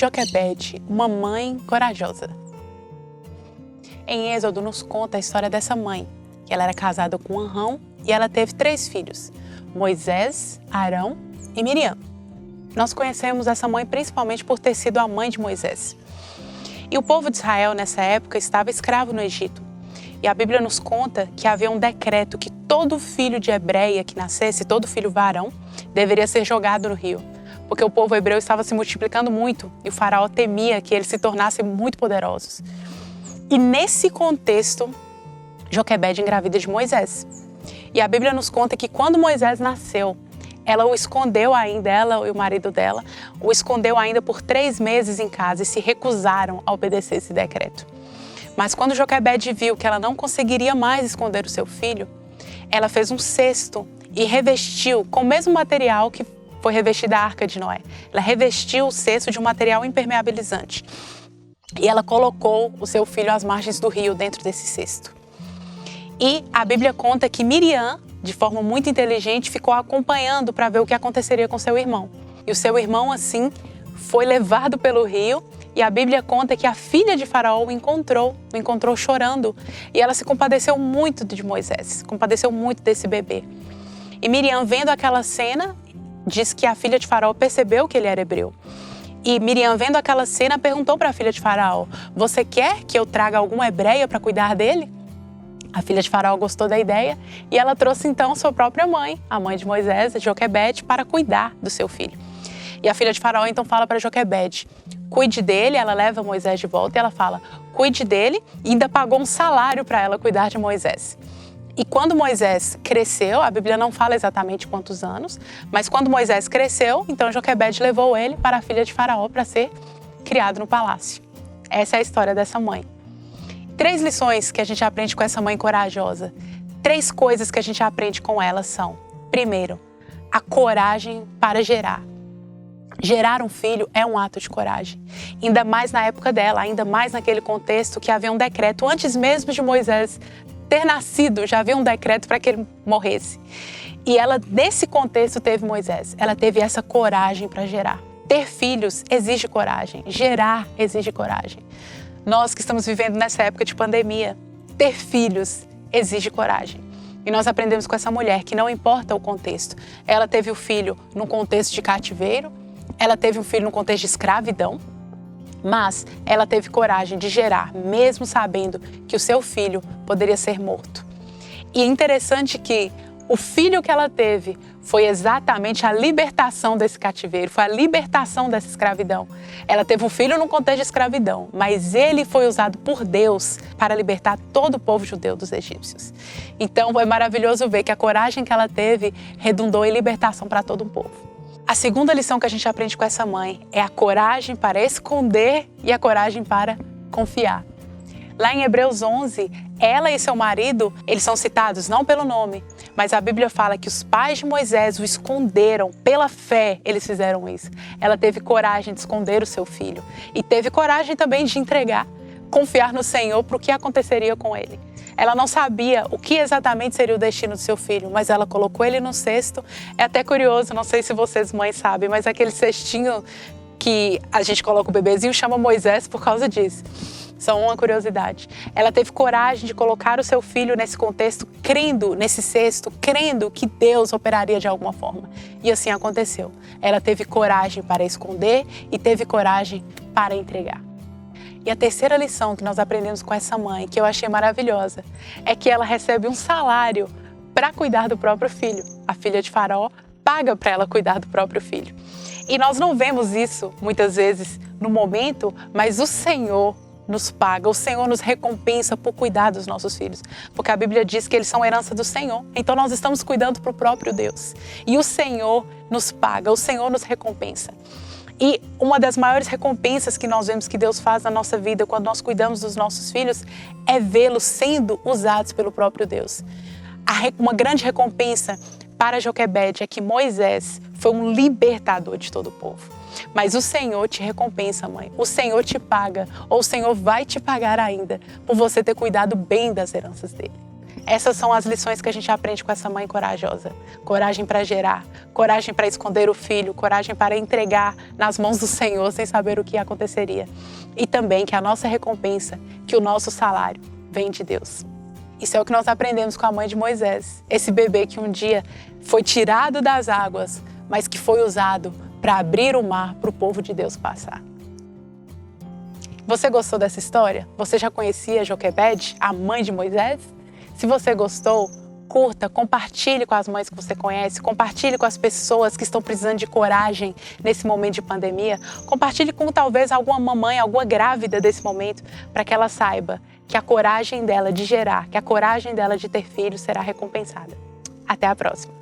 Joquebede, uma mãe corajosa. Em Êxodo nos conta a história dessa mãe, que ela era casada com Arão e ela teve 3 filhos, Moisés, Arão e Miriam. Nós conhecemos essa mãe principalmente por ter sido a mãe de Moisés. E o povo de Israel nessa época estava escravo no Egito. E a Bíblia nos conta que havia um decreto que todo filho de hebreia que nascesse, todo filho varão, deveria ser jogado no rio. Porque o povo hebreu estava se multiplicando muito e o faraó temia que eles se tornassem muito poderosos. E nesse contexto, Joquebede engravida de Moisés. E a Bíblia nos conta que quando Moisés nasceu, ela o escondeu ainda, ela e o marido dela, o escondeu ainda por 3 meses em casa e se recusaram a obedecer esse decreto. Mas quando Joquebede viu que ela não conseguiria mais esconder o seu filho, ela fez um cesto e revestiu com o mesmo material que foi revestida a Arca de Noé. Ela revestiu o cesto de um material impermeabilizante. E ela colocou o seu filho às margens do rio dentro desse cesto. E a Bíblia conta que Miriam, de forma muito inteligente, ficou acompanhando para ver o que aconteceria com seu irmão. E o seu irmão, assim, foi levado pelo rio e a Bíblia conta que a filha de Faraó o encontrou chorando. E ela se compadeceu muito de Moisés, compadeceu muito desse bebê. E Miriam, vendo aquela cena, diz que a filha de Faraó percebeu que ele era hebreu. E Miriam, vendo aquela cena, perguntou para a filha de Faraó: "Você quer que eu traga alguma hebreia para cuidar dele?" A filha de Faraó gostou da ideia e ela trouxe então sua própria mãe, a mãe de Moisés, Joquebede, para cuidar do seu filho. E a filha de Faraó então fala para Joquebede: "Cuide dele." Ela leva Moisés de volta e ela fala: "Cuide dele", e ainda pagou um salário para ela cuidar de Moisés. E quando Moisés cresceu, a Bíblia não fala exatamente quantos anos, mas quando Moisés cresceu, então Joquebede levou ele para a filha de Faraó para ser criado no palácio. Essa é a história dessa mãe. 3 lições que a gente aprende com essa mãe corajosa. 3 coisas que a gente aprende com ela são: primeiro, a coragem para gerar. Gerar um filho é um ato de coragem. Ainda mais na época dela, ainda mais naquele contexto que havia um decreto antes mesmo de Moisés ter nascido, já havia um decreto para que ele morresse. E ela, nesse contexto, teve Moisés. Ela teve essa coragem para gerar. Ter filhos exige coragem. Gerar exige coragem. Nós que estamos vivendo nessa época de pandemia, ter filhos exige coragem. E nós aprendemos com essa mulher que não importa o contexto. Ela teve o filho num contexto de cativeiro, ela teve um filho num contexto de escravidão, mas ela teve coragem de gerar, mesmo sabendo que o seu filho poderia ser morto. E é interessante que o filho que ela teve foi exatamente a libertação desse cativeiro, foi a libertação dessa escravidão. Ela teve um filho num contexto de escravidão, mas ele foi usado por Deus para libertar todo o povo judeu dos egípcios. Então é maravilhoso ver que a coragem que ela teve redundou em libertação para todo um povo. A segunda lição que a gente aprende com essa mãe é a coragem para esconder e a coragem para confiar. Lá em Hebreus 11, ela e seu marido, eles são citados não pelo nome, mas a Bíblia fala que os pais de Moisés o esconderam. Pela fé, eles fizeram isso. Ela teve coragem de esconder o seu filho e teve coragem também de entregar, confiar no Senhor para o que aconteceria com ele. Ela não sabia o que exatamente seria o destino do seu filho, mas ela colocou ele no cesto. É até curioso, não sei se vocês mães sabem, mas aquele cestinho que a gente coloca o bebezinho chama Moisés por causa disso. Só uma curiosidade. Ela teve coragem de colocar o seu filho nesse contexto, crendo nesse cesto, crendo que Deus operaria de alguma forma. E assim aconteceu. Ela teve coragem para esconder e teve coragem para entregar. E a terceira lição que nós aprendemos com essa mãe, que eu achei maravilhosa, é que ela recebe um salário para cuidar do próprio filho. A filha de Faraó paga para ela cuidar do próprio filho. E nós não vemos isso muitas vezes no momento, mas o Senhor nos paga, o Senhor nos recompensa por cuidar dos nossos filhos. Porque a Bíblia diz que eles são herança do Senhor. Então nós estamos cuidando para o próprio Deus. E o Senhor nos paga, o Senhor nos recompensa. E uma das maiores recompensas que nós vemos que Deus faz na nossa vida quando nós cuidamos dos nossos filhos é vê-los sendo usados pelo próprio Deus. Uma grande recompensa para Joquebede é que Moisés foi um libertador de todo o povo. Mas o Senhor te recompensa, mãe. O Senhor te paga, ou o Senhor vai te pagar ainda por você ter cuidado bem das heranças dele. Essas são as lições que a gente aprende com essa mãe corajosa. Coragem para gerar, coragem para esconder o filho, coragem para entregar nas mãos do Senhor sem saber o que aconteceria. E também que a nossa recompensa, que o nosso salário vem de Deus. Isso é o que nós aprendemos com a mãe de Moisés. Esse bebê que um dia foi tirado das águas, mas que foi usado para abrir o mar para o povo de Deus passar. Você gostou dessa história? Você já conhecia Joquebede, a mãe de Moisés? Se você gostou, curta, compartilhe com as mães que você conhece, compartilhe com as pessoas que estão precisando de coragem nesse momento de pandemia, compartilhe com talvez alguma mamãe, alguma grávida desse momento, para que ela saiba que a coragem dela de gerar, que a coragem dela de ter filhos será recompensada. Até a próxima!